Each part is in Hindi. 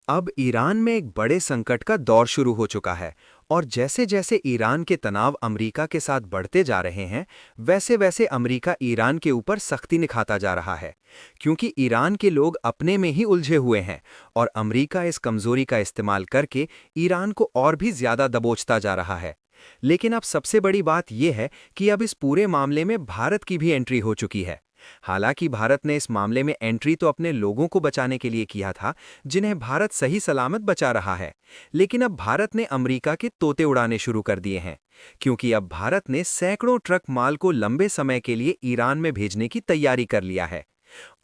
अब ईरान में एक बड़े संकट का दौर शुरू हो चुका है। और जैसे जैसे ईरान के तनाव अमेरिका के साथ बढ़ते जा रहे हैं, वैसे वैसे अमेरिका ईरान के ऊपर सख्ती निखाता जा रहा है। क्योंकि ईरान के लोग अपने में ही उलझे हुए हैं और अमेरिका इस कमजोरी का इस्तेमाल करके ईरान को और भी ज्यादा दबोचता जा रहा है। लेकिन अब सबसे बड़ी बात यह है कि अब इस पूरे मामले में भारत की भी एंट्री हो चुकी है। हालांकि भारत ने इस मामले में एंट्री तो अपने लोगों को बचाने के लिए किया था, जिन्हें भारत सही सलामत बचा रहा है। लेकिन अब भारत ने अमेरिका के तोते उड़ाने शुरू कर दिए हैं। क्योंकि अब भारत ने सैकड़ों ट्रक माल को लंबे समय के लिए ईरान में भेजने की तैयारी कर लिया है।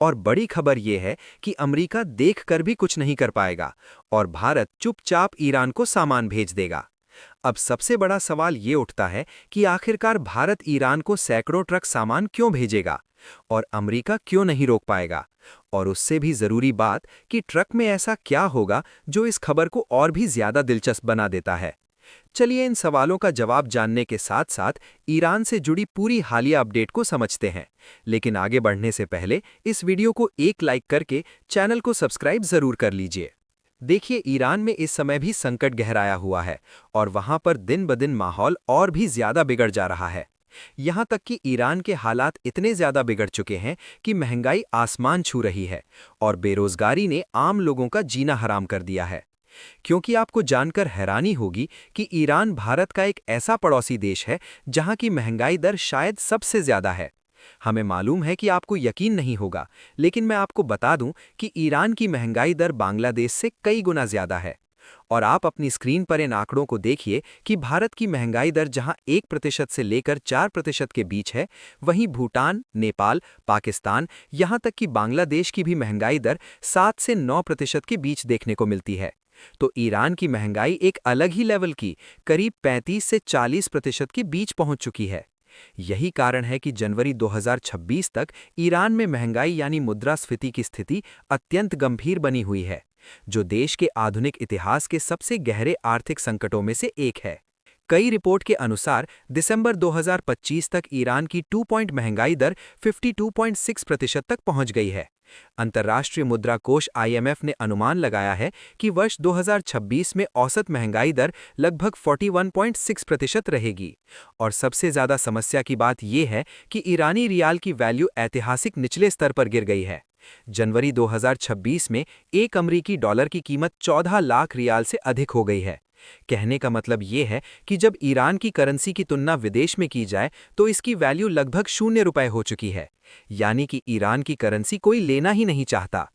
और बड़ी खबर यह है कि अमेरिका देखकर भी कुछ नहीं कर पाएगा और भारत चुपचाप ईरान को सामान भेज देगा। अब सबसे बड़ा सवाल ये उठता है कि आखिरकार भारत ईरान को सैकड़ों ट्रक सामान क्यों भेजेगा और अमेरिका क्यों नहीं रोक पाएगा। और उससे भी जरूरी बात कि ट्रक में ऐसा क्या होगा जो इस खबर को और भी ज्यादा दिलचस्प बना देता है। चलिए इन सवालों का जवाब जानने के साथ साथ ईरान से जुड़ी पूरी हालिया अपडेट को समझते हैं। लेकिन आगे बढ़ने से पहले इस वीडियो को एक लाइक करके चैनल को सब्सक्राइब जरूर कर लीजिए। देखिए, ईरान में इस समय भी संकट गहराया हुआ है और वहां पर दिन ब दिन माहौल और भी ज्यादा बिगड़ जा रहा है। यहां तक कि ईरान के हालात इतने ज्यादा बिगड़ चुके हैं कि महंगाई आसमान छू रही है और बेरोजगारी ने आम लोगों का जीना हराम कर दिया है। क्योंकि आपको जानकर हैरानी होगी कि ईरान भारत का एक ऐसा पड़ोसी देश है जहां की महंगाई दर शायद सबसे ज्यादा है। हमें मालूम है कि आपको यकीन नहीं होगा, लेकिन मैं आपको बता दूं कि ईरान की महंगाई दर बांग्लादेश से कई गुना ज्यादा है। और आप अपनी स्क्रीन पर इन आंकड़ों को देखिए कि भारत की महंगाई दर जहां 1% से लेकर 4% के बीच है, वहीं भूटान, नेपाल, पाकिस्तान, यहां तक कि बांग्लादेश की भी महंगाई दर 7 से 9% के बीच देखने को मिलती है। तो ईरान की महंगाई एक अलग ही लेवल की करीब 35 से 40% के बीच पहुंच चुकी है। यही कारण है कि जनवरी 2026 तक ईरान में महंगाई यानी मुद्रास्फीति की स्थिति अत्यंत गंभीर बनी हुई है, जो देश के आधुनिक इतिहास के सबसे गहरे आर्थिक संकटों में से एक है। कई रिपोर्ट के अनुसार दिसंबर 2025 तक ईरान की 2 पॉइंट महंगाई दर 52.6% तक पहुंच गई है। अंतर्राष्ट्रीय मुद्रा कोष IMF ने अनुमान लगाया है कि वर्ष 2026 में औसत महंगाई दर लगभग 41.6% रहेगी। और सबसे ज्यादा समस्या की बात यह है कि ईरानी रियाल की वैल्यू ऐतिहासिक निचले स्तर पर गिर गई है। जनवरी 2026 में एक अमरीकी डॉलर की कीमत 14 लाख रियाल से अधिक हो गई है। कहने का मतलब ये है कि जब ईरान की करेंसी की तुलना विदेश में की जाए तो इसकी वैल्यू लगभग 0 रुपए हो चुकी है। यानी कि ईरान की करेंसी कोई लेना ही नहीं चाहता।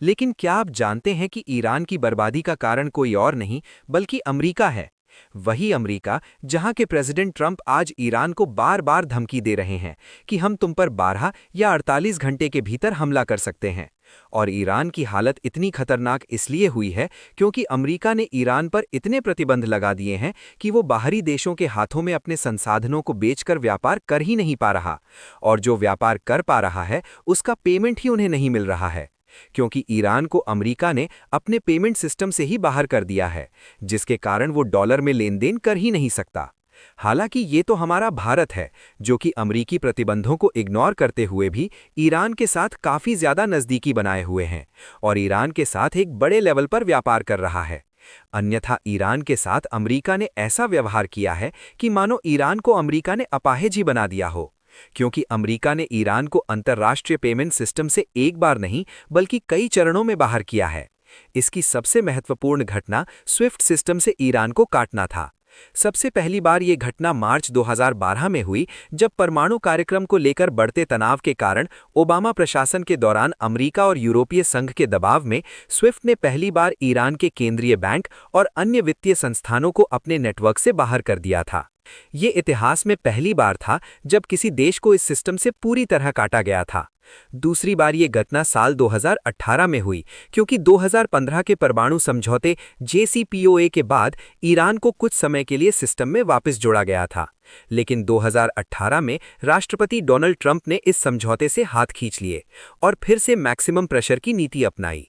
लेकिन क्या आप जानते हैं कि ईरान की बर्बादी का कारण कोई और नहीं बल्कि अमेरिका है। वही अमेरिका जहां के प्रेसिडेंट ट्रंप आज ईरान को बार बार धमकी दे रहे हैं कि हम तुम पर 12 या 48 घंटे के भीतर हमला कर सकते हैं। और ईरान की हालत इतनी खतरनाक इसलिए हुई है क्योंकि अमेरिका ने ईरान पर इतने प्रतिबंध लगा दिए हैं कि वो बाहरी देशों के हाथों में अपने संसाधनों को बेचकर व्यापार कर ही नहीं पा रहा। और जो व्यापार कर पा रहा है उसका पेमेंट ही उन्हें नहीं मिल रहा है। क्योंकि ईरान को अमेरिका ने अपने पेमेंट सिस्टम से ही बाहर कर दिया है, जिसके कारण वो डॉलर में लेन देन कर ही नहीं सकता। हालांकि ये तो हमारा भारत है जो कि अमेरिकी प्रतिबंधों को इग्नोर करते हुए भी ईरान के साथ काफी ज्यादा नजदीकी बनाए हुए हैं और ईरान के साथ एक बड़े लेवल पर व्यापार कर रहा है। अन्यथा ईरान के साथ अमेरिका ने ऐसा व्यवहार किया है कि मानो ईरान को अमेरिका ने अपाहिज ही बना दिया हो। क्योंकि अमेरिका ने ईरान को अंतर्राष्ट्रीय पेमेंट सिस्टम से एक बार नहीं बल्कि कई चरणों में बाहर किया है। इसकी सबसे महत्वपूर्ण घटना स्विफ्ट सिस्टम से ईरान को काटना था। सबसे पहली बार यह घटना मार्च 2012 में हुई, जब परमाणु कार्यक्रम को लेकर बढ़ते तनाव के कारण ओबामा प्रशासन के दौरान अमेरिका और यूरोपीय संघ के दबाव में स्विफ्ट ने पहली बार ईरान के केंद्रीय बैंक और अन्य वित्तीय संस्थानों को अपने नेटवर्क से बाहर कर दिया था। ये इतिहास में पहली बार था जब किसी देश को इस सिस्टम से पूरी तरह काटा गया था। दूसरी बार ये घटना साल 2018 में हुई, क्योंकि 2015 के परमाणु समझौते JCPOA के बाद ईरान को कुछ समय के लिए सिस्टम में वापस जोड़ा गया था। लेकिन 2018 में राष्ट्रपति डोनाल्ड ट्रंप ने इस समझौते से हाथ खींच लिए और फिर से मैक्सिमम प्रेशर की नीति अपनाई।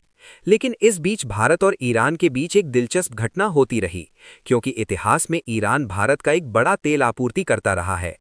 लेकिन इस बीच भारत और ईरान के बीच एक दिलचस्प घटना होती रही, क्योंकि इतिहास में ईरान भारत का एक बड़ा तेल आपूर्ति करता रहा है।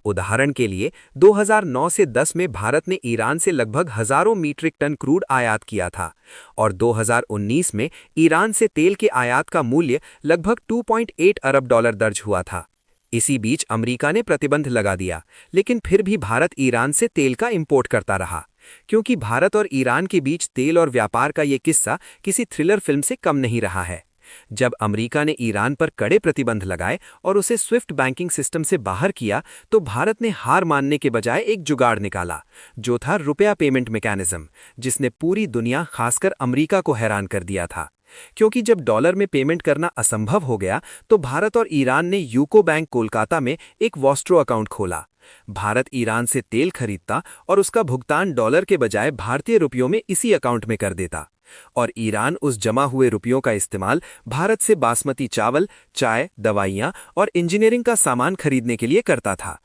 उदाहरण के लिए 2009 से 10 में भारत ने ईरान से लगभग हजारों मीट्रिक टन क्रूड आयात किया था और 2019 में ईरान से तेल के आयात का मूल्य लगभग 2.8 अरब डॉलर दर्ज हुआ था। इसी बीच अमेरिका ने प्रतिबंध लगा दिया, लेकिन फिर भी भारत ईरान से तेल का इंपोर्ट करता रहा, क्योंकि भारत और ईरान के बीच तेल और व्यापार का ये किस्सा किसी थ्रिलर फिल्म से कम नहीं रहा है। जब अमेरिका ने ईरान पर कड़े प्रतिबंध लगाए और उसे स्विफ्ट बैंकिंग सिस्टम से बाहर किया, तो भारत ने हार मानने के बजाय एक जुगाड़ निकाला, जो था रुपया पेमेंट मैकेनिज्म, जिसने पूरी दुनिया खासकर अमेरिका को हैरान कर दिया था। क्योंकि जब डॉलर में पेमेंट करना असंभव हो गया, तो भारत और ईरान ने यूको बैंक कोलकाता में एक वॉस्ट्रो अकाउंट खोला। भारत ईरान से तेल खरीदता और उसका भुगतान डॉलर के बजाय भारतीय रुपयों में इसी अकाउंट में कर देता, और ईरान उस जमा हुए रुपयों का इस्तेमाल भारत से बासमती चावल, चाय, दवाइयां और इंजीनियरिंग का सामान खरीदने के लिए करता था।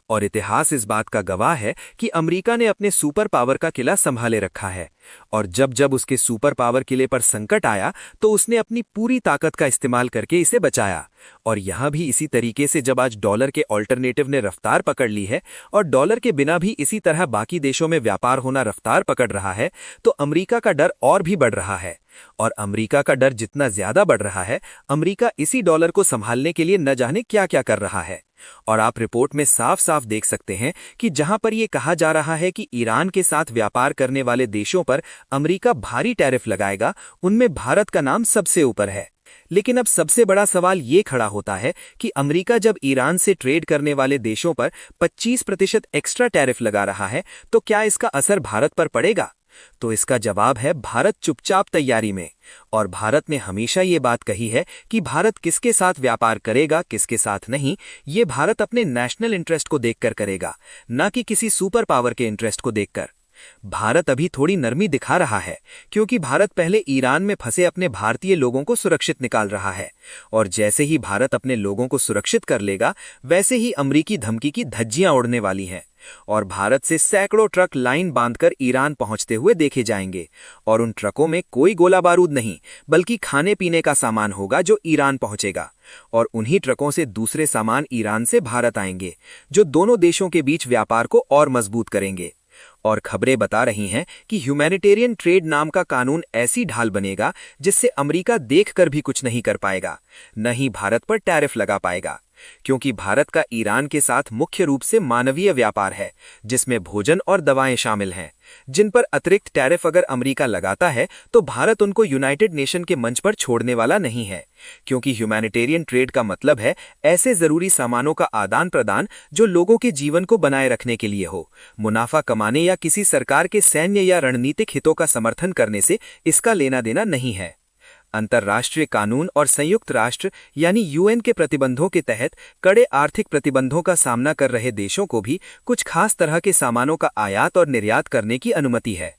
और इतिहास इस बात का गवाह है कि अमेरिका ने अपने सुपर पावर का किला संभाले रखा है, और जब जब उसके सुपर पावर किले पर संकट आया, तो उसने अपनी पूरी ताकत का इस्तेमाल करके इसे बचाया। और यहां भी इसी तरीके से जब आज डॉलर के ऑल्टरनेटिव ने रफ्तार पकड़ ली है और डॉलर के बिना भी इसी तरह बाकी देशों में व्यापार होना रफ्तार पकड़ रहा है, तो अमेरिका का डर और भी बढ़ रहा है। और अमेरिका का डर जितना ज्यादा बढ़ रहा है, अमेरिका इसी डॉलर को संभालने के लिए न जाने क्या क्या कर रहा है। और आप रिपोर्ट में साफ साफ देख सकते हैं कि जहां पर यह कहा जा रहा है कि ईरान के साथ व्यापार करने वाले देशों पर अमेरिका भारी टैरिफ लगाएगा, उनमें भारत का नाम सबसे ऊपर है। लेकिन अब सबसे बड़ा सवाल ये खड़ा होता है कि अमेरिका जब ईरान से ट्रेड करने वाले देशों पर 25% एक्स्ट्रा टैरिफ लगा रहा है, तो क्या इसका असर भारत पर पड़ेगा? तो इसका जवाब है भारत चुपचाप तैयारी में। और भारत ने हमेशा ये बात कही है कि भारत किसके साथ व्यापार करेगा, किसके साथ नहीं, ये भारत अपने नेशनल इंटरेस्ट को देखकर करेगा, ना कि किसी सुपर पावर के इंटरेस्ट को देखकर। भारत अभी थोड़ी नरमी दिखा रहा है, क्योंकि भारत पहले ईरान में फंसे अपने भारतीय लोगों को सुरक्षित निकाल रहा है, और जैसे ही भारत अपने लोगों को सुरक्षित कर लेगा, वैसे ही अमेरिकी धमकी की धज्जियां उड़ने वाली हैं, और भारत से सैकड़ों ट्रक लाइन बांधकर ईरान पहुंचते हुए देखे जाएंगे। और उन ट्रकों में कोई गोला बारूद नहीं, बल्कि खाने पीने का सामान होगा जो ईरान पहुंचेगा, और उन्हीं ट्रकों से दूसरे सामान ईरान से भारत आएंगे, जो दोनों देशों के बीच व्यापार को और मजबूत करेंगे। और खबरें बता रही हैं कि ह्यूमैनिटेरियन ट्रेड नाम का कानून ऐसी ढाल बनेगा जिससे अमेरिका देखकर भी कुछ नहीं कर पाएगा, न ही भारत पर टैरिफ लगा पाएगा, क्योंकि भारत का ईरान के साथ मुख्य रूप से मानवीय व्यापार है, जिसमें भोजन और दवाएं शामिल हैं, जिन पर अतिरिक्त टैरिफ अगर अमेरिका लगाता है, तो भारत उनको यूनाइटेड नेशन के मंच पर छोड़ने वाला नहीं है, क्योंकि ह्यूमैनिटेरियन ट्रेड का मतलब है ऐसे जरूरी सामानों का आदान प्रदान जो लोगों के जीवन को बनाए रखने के लिए हो। मुनाफा कमाने या किसी सरकार के सैन्य या रणनीतिक हितों का समर्थन करने से इसका लेना देना नहीं है। अंतर्राष्ट्रीय कानून और संयुक्त राष्ट्र यानी यूएन के प्रतिबंधों के तहत कड़े आर्थिक प्रतिबंधों का सामना कर रहे देशों को भी कुछ खास तरह के सामानों का आयात और निर्यात करने की अनुमति है।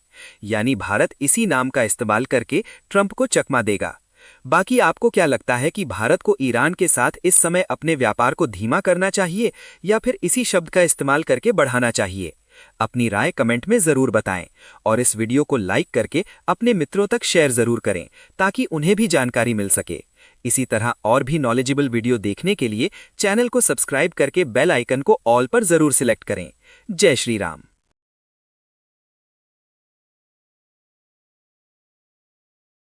यानी भारत इसी नाम का इस्तेमाल करके ट्रंप को चकमा देगा। बाकी आपको क्या लगता है कि भारत को ईरान के साथ इस समय अपने व्यापार को धीमा करना चाहिए या फिर इसी शब्द का इस्तेमाल करके बढ़ाना चाहिए? अपनी राय कमेंट में जरूर बताएं, और इस वीडियो को लाइक करके अपने मित्रों तक शेयर जरूर करें, ताकि उन्हें भी जानकारी मिल सके। इसी तरह और भी नॉलेजेबल वीडियो देखने के लिए चैनल को सब्सक्राइब करके बेल आइकन को ऑल पर जरूर सिलेक्ट करें। जय श्री राम।